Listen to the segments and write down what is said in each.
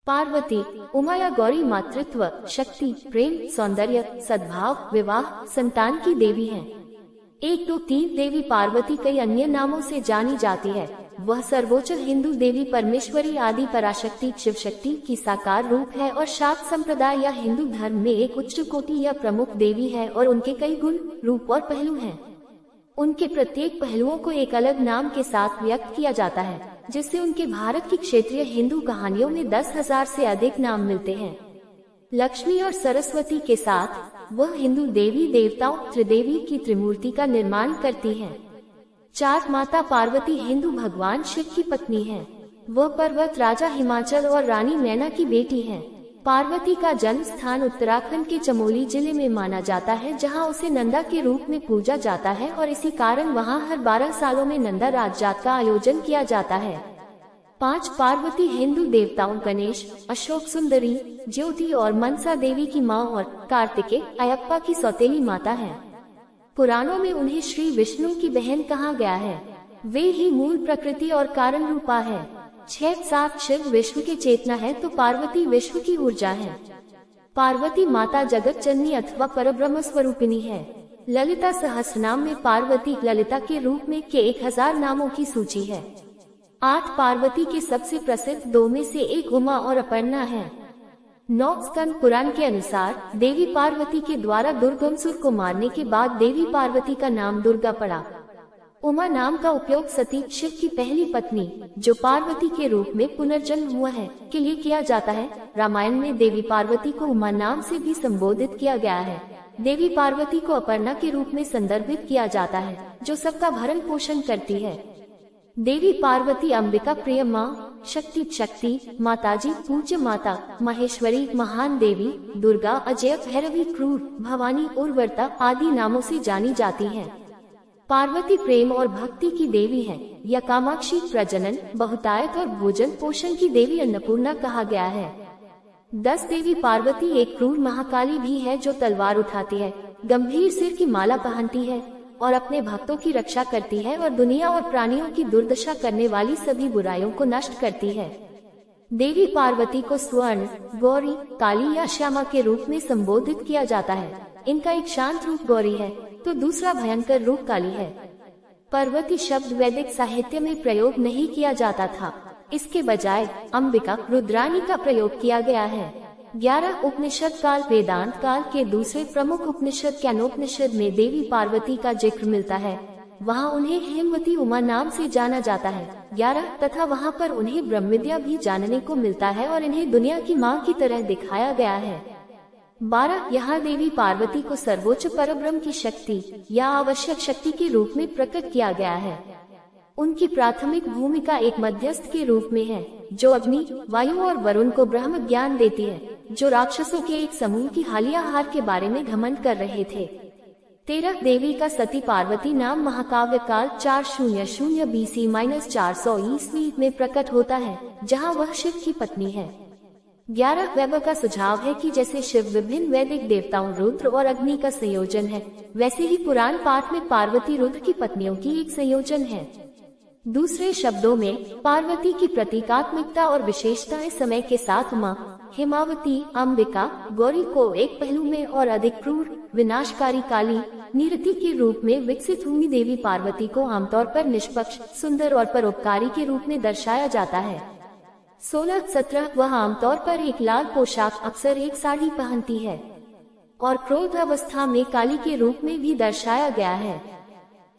पार्वती, उमा या गौरी मातृत्व, शक्ति, प्रेम, सौंदर्य, सद्भाव, विवाह, संतान की देवी हैं। 1, 2, 3 देवी पार्वती कई अन्य नामों से जानी जाती है। वह सर्वोच्च हिंदू देवी परमेश्वरी आदि पराशक्ति शिव शक्ति की साकार रूप है और शाक्त संप्रदाय या हिंदू धर्म में एक उच्च कोटि या प्रमुख देवी है और उनके कई गुण, रूप और पहलू हैं। उनके प्रत्येक पहलुओं को एक अलग नाम के साथ व्यक्त किया जाता है, जिससे उनके भारत की क्षेत्रीय हिंदू कहानियों में 10,000 से अधिक नाम मिलते हैं। लक्ष्मी और सरस्वती के साथ वह हिंदू देवी देवताओं त्रिदेवी की त्रिमूर्ति का निर्माण करती हैं। 4 माता पार्वती हिंदू भगवान शिव की पत्नी हैं। वह पर्वत राजा हिमाचल और रानी मैना की बेटी हैं। पार्वती का जन्म स्थान उत्तराखंड के चमोली जिले में माना जाता है, जहां उसे नंदा के रूप में पूजा जाता है और इसी कारण वहां हर 12 सालों में नंदा राजजात का आयोजन किया जाता है। 5 पार्वती हिंदू देवताओं गणेश, अशोक सुंदरी, ज्योति और मनसा देवी की मां और कार्तिकेय, अयप्पा की सौतेली माता है। पुराणों में उन्हें श्री विष्णु की बहन कहा गया है। वे ही मूल प्रकृति और कारण रूपा है। 6, 7 शिव विश्व की चेतना है तो पार्वती विश्व की ऊर्जा है। पार्वती माता जगत जननी अथवा परब्रह्म स्वरूपिणी है। ललिता सहस्रनाम में पार्वती ललिता के रूप में के 1000 नामों की सूची है। 8 पार्वती के सबसे प्रसिद्ध 2 में से एक उमा और अपर्णा है। 9 स्कंद पुराण के अनुसार देवी पार्वती के द्वारा दुर्गमसुर को मारने के बाद देवी पार्वती का नाम दुर्गा पड़ा। उमा नाम का उपयोग सती शिव की पहली पत्नी, जो पार्वती के रूप में पुनर्जन्म हुआ है, के लिए किया जाता है। रामायण में देवी पार्वती को उमा नाम से भी संबोधित किया गया है। देवी पार्वती को अपर्णा के रूप में संदर्भित किया जाता है, जो सबका भरण पोषण करती है। देवी पार्वती अंबिका प्रिय माँ, शक्ति, माताजी, पूज्य माता, महेश्वरी, महान देवी, दुर्गा, अजय, भैरवी, क्रूर, भवानी, उर्वरता आदि नामों से जानी जाती हैं। पार्वती प्रेम और भक्ति की देवी है। या कामाक्षी प्रजनन, बहुतायत और भोजन पोषण की देवी अन्नपूर्णा कहा गया है। 10 देवी पार्वती एक क्रूर महाकाली भी है, जो तलवार उठाती है, गंभीर सिर की माला पहनती है और अपने भक्तों की रक्षा करती है और दुनिया और प्राणियों की दुर्दशा करने वाली सभी बुराइयों को नष्ट करती है। देवी पार्वती को स्वर्ण, गौरी, काली या श्यामा के रूप में संबोधित किया जाता है। इनका एक शांत रूप गौरी है तो दूसरा भयंकर रूप काली है। पार्वती शब्द वैदिक साहित्य में प्रयोग नहीं किया जाता था। इसके बजाय अंबिका, रुद्राणी का प्रयोग किया गया है। 11 उपनिषद काल वेदांत काल के दूसरे प्रमुख उपनिषद ज्ञानोपनिषद में देवी पार्वती का जिक्र मिलता है। वहाँ उन्हें हेमवती उमा नाम से जाना जाता है। 11 तथा वहाँ पर उन्हें ब्रह्म विद्या भी जानने को मिलता है और इन्हें दुनिया की माँ की तरह दिखाया गया है। 12 यहाँ देवी पार्वती को सर्वोच्च परब्रह्म की शक्ति या आवश्यक शक्ति के रूप में प्रकट किया गया है। उनकी प्राथमिक भूमिका एक मध्यस्थ के रूप में है, जो अग्नि, वायु और वरुण को ब्रह्म ज्ञान देती है, जो राक्षसों के एक समूह की हालिया हार के बारे में घमंड कर रहे थे। 13 देवी का सती पार्वती नाम महाकाव्य काल 400 BC - 400 ईस्वी में प्रकट होता है, जहाँ वह शिव की पत्नी है। 11 वेब का सुझाव है कि जैसे शिव विभिन्न वैदिक देवताओं रुद्र और अग्नि का संयोजन है, वैसे ही पुराण पाठ में पार्वती रुद्र की पत्नियों की एक संयोजन है। दूसरे शब्दों में पार्वती की प्रतीकात्मकता और विशेषताएं समय के साथ मां, हेमावती, अंबिका, गौरी को एक पहलू में और अधिक क्रूर, विनाशकारी काली, निरति के रूप में विकसित हुई। देवी पार्वती को आमतौर पर निष्पक्ष, सुंदर और परोपकारी के रूप में दर्शाया जाता है। 16-17 वह आमतौर पर एक लाल पोशाक, अक्सर एक साड़ी पहनती है और क्रोध अवस्था में काली के रूप में भी दर्शाया गया है।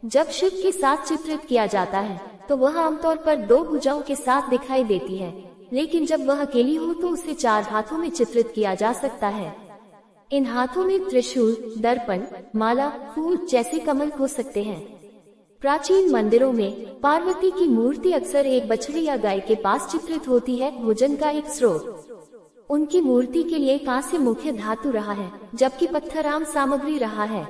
जब शिव के साथ चित्रित किया जाता है तो वह आमतौर पर 2 भुजाओं के साथ दिखाई देती है, लेकिन जब वह अकेली हो तो उसे 4 हाथों में चित्रित किया जा सकता है। इन हाथों में त्रिशूल, दर्पण, माला, फूल जैसे कमल हो सकते हैं। प्राचीन मंदिरों में पार्वती की मूर्ति अक्सर एक बछड़े या गाय के पास चित्रित होती है, भोजन का एक स्रोत। उनकी मूर्ति के लिए कांस्य मुख्य धातु रहा है, जबकि पत्थर आम सामग्री रहा है।